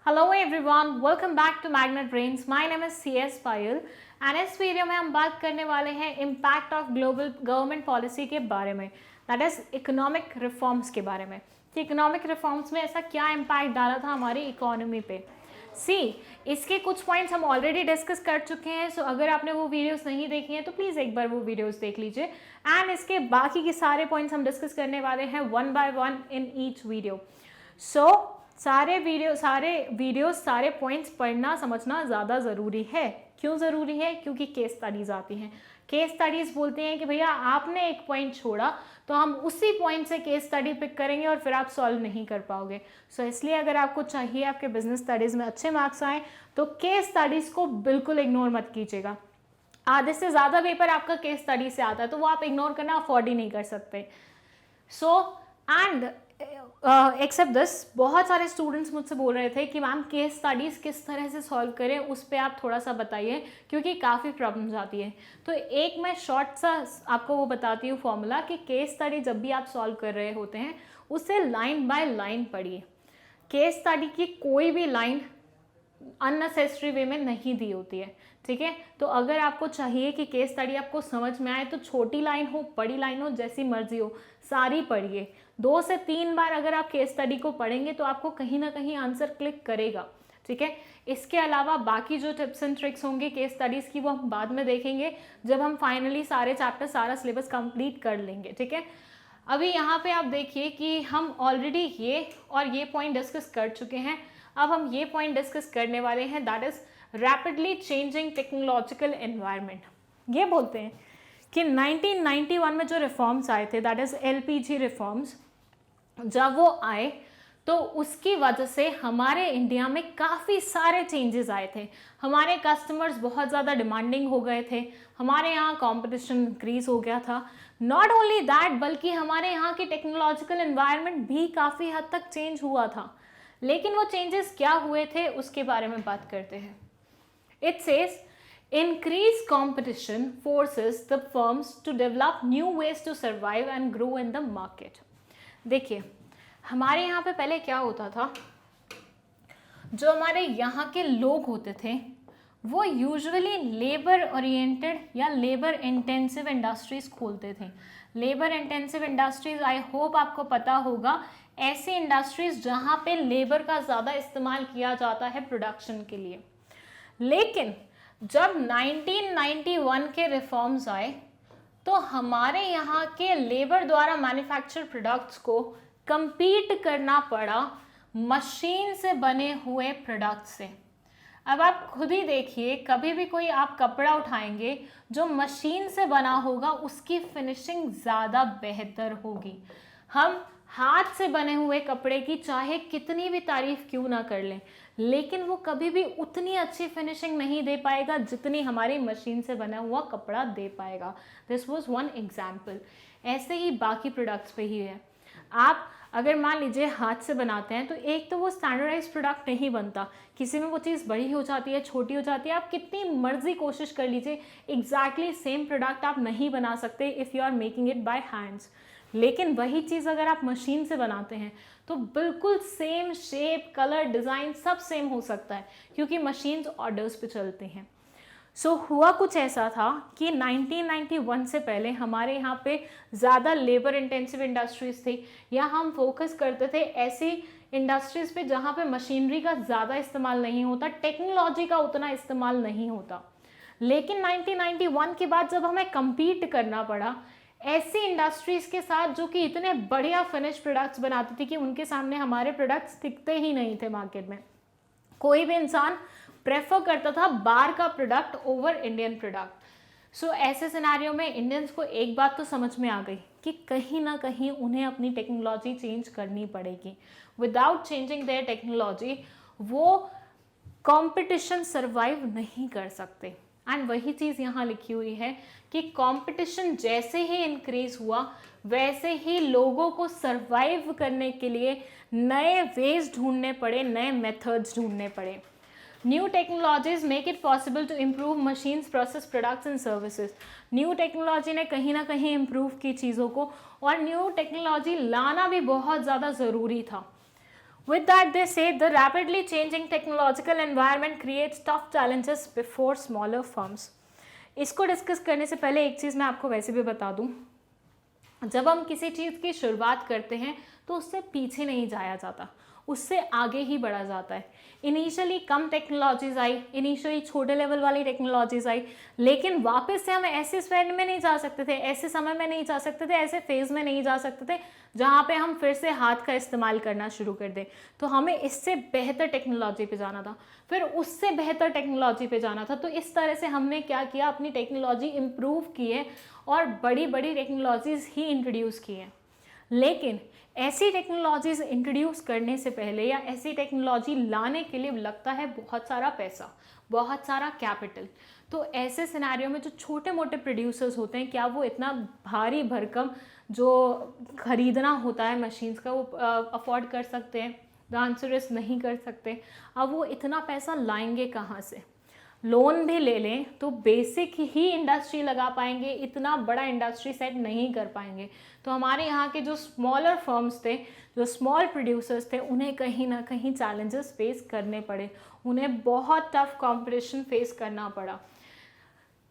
Hello everyone, welcome back to magnet brains. My name is CS Payal and इस video में हम बात करने वाले हैं impact of global government policy के बारे में, दैट इज इकोनॉमिक रिफॉर्म्स के बारे में कि इकोनॉमिक रिफॉर्म्स में ऐसा क्या इम्पैक्ट डाला था हमारी इकोनॉमी पे। इसके कुछ पॉइंट्स हम ऑलरेडी डिस्कस कर चुके हैं, सो अगर आपने वो वीडियोस नहीं देखी हैं तो प्लीज़ एक बार वो वीडियोस देख लीजिए एंड इसके बाकी के सारे पॉइंट्स हम डिस्कस करने वाले हैं one by one in each video. सारे वीडियोस सारे पॉइंट्स पढ़ना समझना ज़्यादा ज़रूरी है। क्यों ज़रूरी है? क्योंकि केस स्टडीज़ आती हैं। केस स्टडीज़ बोलते हैं कि भैया आपने एक पॉइंट छोड़ा तो हम उसी पॉइंट से केस स्टडी पिक करेंगे और फिर आप सॉल्व नहीं कर पाओगे। इसलिए अगर आपको चाहिए आपके बिजनेस स्टडीज़ में अच्छे मार्क्स आए तो केस स्टडीज़ को बिल्कुल इग्नोर मत कीजिएगा। आधे से ज़्यादा पेपर आपका केस स्टडी से आता है तो वो आप इग्नोर करना अफोर्ड ही नहीं कर सकते। एक्सेप्ट दिस, बहुत सारे स्टूडेंट्स मुझसे बोल रहे थे कि मैम केस स्टडीज़ किस तरह से सॉल्व करें, उस पर आप थोड़ा सा बताइए क्योंकि काफ़ी प्रॉब्लम्स आती है। तो एक मैं शॉर्ट सा आपको वो बताती हूँ फॉर्मूला कि केस स्टडी जब भी आप सॉल्व कर रहे होते हैं उसे लाइन बाय लाइन पढ़िए। केस स्टडी की कोई भी लाइन अननेसेसरी वे में नहीं दी होती है, ठीक है। तो अगर आपको चाहिए कि केस स्टडी आपको समझ में आए तो छोटी लाइन हो बड़ी लाइन हो जैसी मर्जी हो सारी पढ़िए। 2 से 3 बार अगर आप केस स्टडी को पढ़ेंगे तो आपको कहीं ना कहीं आंसर क्लिक करेगा, ठीक है। इसके अलावा बाकी जो टिप्स एंड ट्रिक्स होंगे केस स्टडीज़ की वो हम बाद में देखेंगे जब हम फाइनली सारे चैप्टर सारा सिलेबस कंप्लीट कर लेंगे, ठीक है। अभी यहाँ पे आप देखिए कि हम ऑलरेडी ये पॉइंट डिस्कस कर चुके हैं। अब हम ये पॉइंट डिस्कस करने वाले हैं, that is rapidly changing technological environment. ये बोलते हैं कि 1991 में जो रिफॉर्म्स आए थे, दैट इज LPG रिफॉर्म्स, जब वो आए तो उसकी वजह से हमारे इंडिया में काफ़ी सारे चेंजेस आए थे। हमारे कस्टमर्स बहुत ज़्यादा डिमांडिंग हो गए थे, हमारे यहाँ कंपटीशन इंक्रीज हो गया था। नॉट ओनली दैट, बल्कि हमारे यहाँ की टेक्नोलॉजिकल एनवायरनमेंट भी काफ़ी हद तक चेंज हुआ था। लेकिन वो चेंजेस क्या हुए थे उसके बारे में बात करते हैं। It says increased competition forces the firms to develop new ways to survive and grow in the market। देखिए हमारे यहाँ पे पहले क्या होता था, जो हमारे यहाँ के लोग होते थे वो यूजुअली लेबर ओरिएंटेड या लेबर इंटेंसिव इंडस्ट्रीज खोलते थे। Labour intensive industries I hope आपको पता होगा, ऐसी इंडस्ट्रीज जहाँ पे लेबर का ज़्यादा इस्तेमाल किया जाता है प्रोडक्शन के लिए। लेकिन जब 1991 के रिफॉर्म्स आए तो हमारे यहाँ के लेबर द्वारा मैन्युफैक्चर प्रोडक्ट्स को कंपीट करना पड़ा मशीन से बने हुए प्रोडक्ट से। अब आप खुद ही देखिए, कभी भी कोई आप कपड़ा उठाएंगे जो मशीन से बना होगा उसकी फिनिशिंग ज़्यादा बेहतर होगी। हम हाथ से बने हुए कपड़े की चाहे कितनी भी तारीफ क्यों ना कर लें, लेकिन वो कभी भी उतनी अच्छी फिनिशिंग नहीं दे पाएगा जितनी हमारी मशीन से बना हुआ कपड़ा दे पाएगा। This was one example. ऐसे ही बाकी प्रोडक्ट्स पे ही है। आप अगर मान लीजिए हाथ से बनाते हैं तो एक तो वो स्टैंडर्डाइज प्रोडक्ट नहीं बनता, किसी में वो चीज़ बड़ी हो जाती है, छोटी हो जाती है। आप कितनी मर्जी कोशिश कर लीजिए, एग्जैक्टली सेम प्रोडक्ट आप नहीं बना सकते if you are making it by hands. लेकिन वही चीज़ अगर आप मशीन से बनाते हैं तो बिल्कुल सेम शेप, कलर, डिज़ाइन सब सेम हो सकता है क्योंकि मशीन्स ऑर्डर्स पे चलते हैं। हुआ कुछ ऐसा था कि 1991 से पहले हमारे यहाँ पे ज़्यादा लेबर इंटेंसिव इंडस्ट्रीज थी, या हम फोकस करते थे ऐसी इंडस्ट्रीज पे जहाँ पे मशीनरी का ज़्यादा इस्तेमाल नहीं होता, टेक्नोलॉजी का उतना इस्तेमाल नहीं होता। लेकिन 1991 के बाद जब हमें compete करना पड़ा ऐसी इंडस्ट्रीज के साथ जो कि इतने बढ़िया फिनिश प्रोडक्ट्स बनाती थी कि उनके सामने हमारे प्रोडक्ट्स टिकते ही नहीं थे मार्केट में। कोई भी इंसान प्रेफर करता था बाहर का प्रोडक्ट ओवर इंडियन प्रोडक्ट। ऐसे सिनेरियो में इंडियंस को एक बात तो समझ में आ गई कि कहीं ना कहीं उन्हें अपनी टेक्नोलॉजी चेंज करनी पड़ेगी। विदाउट चेंजिंग देयर टेक्नोलॉजी वो कंपटीशन सर्वाइव नहीं कर सकते। एंड वही चीज़ यहाँ लिखी हुई है कि कंपटीशन जैसे ही इंक्रीज हुआ वैसे ही लोगों को सर्वाइव करने के लिए नए वेज ढूंढने पड़े, नए मेथड्स ढूंढने पड़े। New technologies make it possible to improve machines, process, products and services. New technology ने कहीं ना कहीं इम्प्रूव की चीज़ों को, और न्यू टेक्नोलॉजी लाना भी बहुत ज़्यादा ज़रूरी था। With that, they say the rapidly changing technological environment creates tough challenges before smaller firms. इसको डिस्कस करने से पहले एक चीज़ मैं आपको वैसे भी बता दूं, जब हम किसी चीज़ की शुरुआत करते हैं तो उससे पीछे नहीं जाया जाता, उससे आगे ही बढ़ा जाता है। इनिशियली कम टेक्नोलॉजीज आई, इनिशियली छोटे लेवल वाली टेक्नोलॉजीज आई, लेकिन वापस से हम ऐसे स्पेड में नहीं जा सकते थे, ऐसे समय में नहीं जा सकते थे, ऐसे फेज में नहीं जा सकते थे जहाँ पे हम फिर से हाथ का इस्तेमाल करना शुरू कर दें। तो हमें इससे बेहतर टेक्नोलॉजी पे जाना था, फिर उससे बेहतर टेक्नोलॉजी पे जाना था। तो इस तरह से हमने क्या किया, अपनी टेक्नोलॉजी इम्प्रूव की है और बड़ी बड़ी टेक्नोलॉजीज़ ही इंट्रोड्यूस की हैं। लेकिन ऐसी टेक्नोलॉजीज़ इंट्रोड्यूस करने से पहले या ऐसी टेक्नोलॉजी लाने के लिए लगता है बहुत सारा पैसा, बहुत सारा कैपिटल। तो ऐसे सिनेरियो में जो छोटे मोटे प्रोड्यूसर्स होते हैं, क्या वो इतना भारी भरकम जो खरीदना होता है मशीन्स का, वो अफोर्ड कर सकते हैं? द आंसर इज नहीं कर सकते। अब वो इतना पैसा लाएंगे कहाँ से? लोन भी ले लें तो बेसिक ही इंडस्ट्री लगा पाएंगे, इतना बड़ा इंडस्ट्री सेट नहीं कर पाएंगे। तो हमारे यहाँ के जो स्मॉलर फर्म्स थे, जो स्मॉल प्रोड्यूसर्स थे, उन्हें कहीं ना कहीं चैलेंजेस फेस करने पड़े, उन्हें बहुत टफ कंपटीशन फेस करना पड़ा।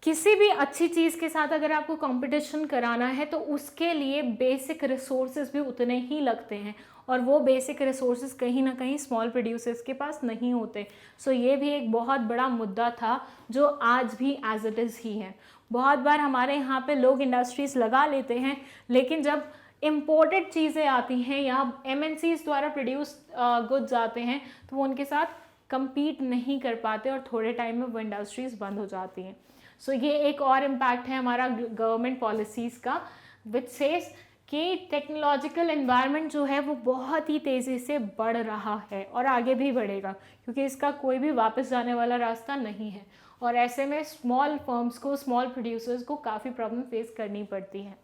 किसी भी अच्छी चीज़ के साथ अगर आपको कंपटीशन कराना है तो उसके लिए बेसिक रिसोर्सेज भी उतने ही लगते हैं, और वो बेसिक रिसोर्सेज कहीं ना कहीं स्मॉल प्रोड्यूसर्स के पास नहीं होते। सो ये भी एक बहुत बड़ा मुद्दा था जो आज भी एज इट इज़ ही है। बहुत बार हमारे यहाँ पे लोग इंडस्ट्रीज़ लगा लेते हैं, लेकिन जब इम्पोर्टेड चीज़ें आती हैं या MNCs द्वारा प्रोड्यूस गुड्स आते हैं तो वो उनके साथ compete नहीं कर पाते और थोड़े टाइम में वो इंडस्ट्रीज़ बंद हो जाती हैं। सो ये एक और इम्पैक्ट है हमारा गवर्नमेंट पॉलिसीज़ का, विच सेज कि टेक्नोलॉजिकल एनवायरनमेंट जो है वो बहुत ही तेज़ी से बढ़ रहा है और आगे भी बढ़ेगा, क्योंकि इसका कोई भी वापस जाने वाला रास्ता नहीं है। और ऐसे में स्मॉल फर्म्स को, स्मॉल प्रोड्यूसर्स को काफ़ी प्रॉब्लम फेस करनी पड़ती है।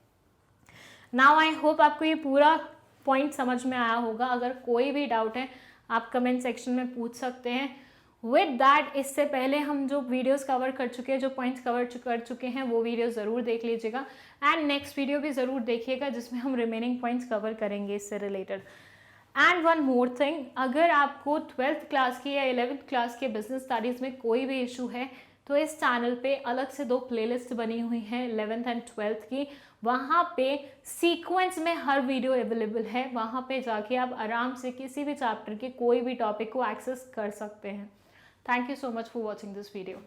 नाउ आई होप आपको ये पूरा पॉइंट समझ में आया होगा। अगर कोई भी डाउट है आप कमेंट सेक्शन में पूछ सकते हैं। विद दैट, इससे पहले हम जो वीडियोस कवर कर चुके हैं, जो पॉइंट्स कवर कर चुके हैं, वो वीडियो ज़रूर देख लीजिएगा एंड नेक्स्ट वीडियो भी ज़रूर देखिएगा जिसमें हम रिमेनिंग पॉइंट्स कवर करेंगे इससे related. And one more thing, अगर आपको 12th क्लास की या 11th क्लास के बिजनेस स्टडीज़ में कोई भी इशू है तो इस चैनल पे अलग से 2 प्लेलिस्ट बनी हुई हैं 11th एंड 12th की। वहाँ पे सीक्वेंस में हर वीडियो अवेलेबल है, वहाँ पे जाके आप आराम से किसी भी चैप्टर के कोई भी टॉपिक को एक्सेस कर सकते हैं। Thank you so much for watching this video.